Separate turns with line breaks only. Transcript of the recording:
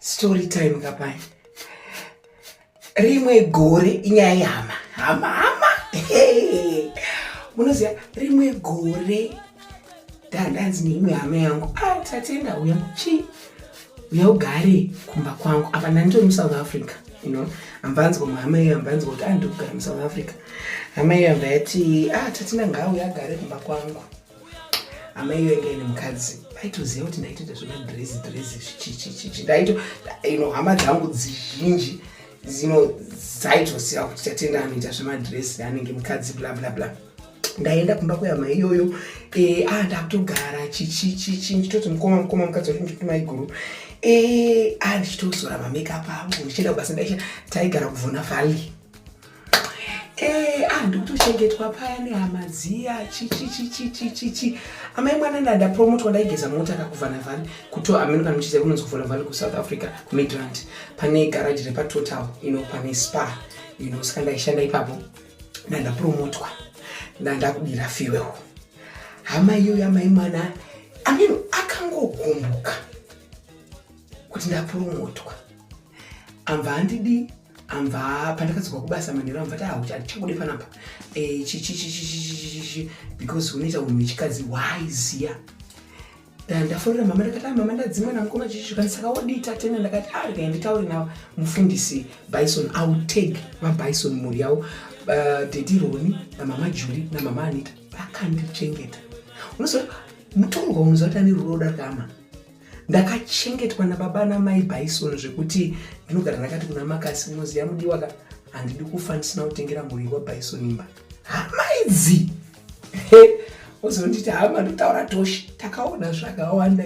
Story time kapai. Rimwe gore inyaya yehama. Hama. Hey. Munoziva rimwe gore ndanzi neimwe hama yangu. Tatenda uya chi. Uya ugare kumba kwangu. Apa ndandiri muSouth Africa, you know. Ambanzi kwa hama iyo ambanzi kuti andogara muSouth Africa. Hama iyo yambati tatenda ngauya agare kumba kwangu. Hama iyo yanga ine mukadzi. Aitoziva kuti ndaitoita zvema dress ndaito hama dzangu zhinji dzaitoziva kuti tatenda anoita zvemadresi anenge mukadzi bla bla bla. Ndaenda kumba kwehama iyoyo ndakutogara ndichitoti mukoma mukadzi wacho ndichiti maiguru ndichitozora mamakeup angu ndichienda kubasa taigara kuvhuna valley. Ndikutochengetwa paya nehama dziya amai mwana ndapromotwa ndaigeza mota kakuvhana valley amenoka muchiziva kunonzi kuvhana valley kuSouth Africa kuMidrand pane garage repatotal pane spa saka ndaishanda ipapo ndandapromotwa ndandakudira farewell. Hama iyoyo amai mwana akangogumbuka kuti ndapromotwa amva handidi amva pandakadzokwa kubasa manheru amva hatichakude panapa because unoita unhu wechikadzi waiziya. Ndafonera mama ndakati mama ndadzimwa namukoma saka wodita tena ndakati nditaure nawo mufundisi Bison auteg vaBison mhuri yavo Dedi Roni namama Julie namama Anita vakandichengeta. Unoziva Mutorwa unoziva kuti ane rudo rakama. Ndakachengetwa nababa namai Bison zvekuti ndinogara ndakati kuna makasi munoziva mudiwa handidi kufa ndisina kutengera mhuri waBison imba. Hama idzi uzonditi hama ndotaura toshi takaona zvakawanda.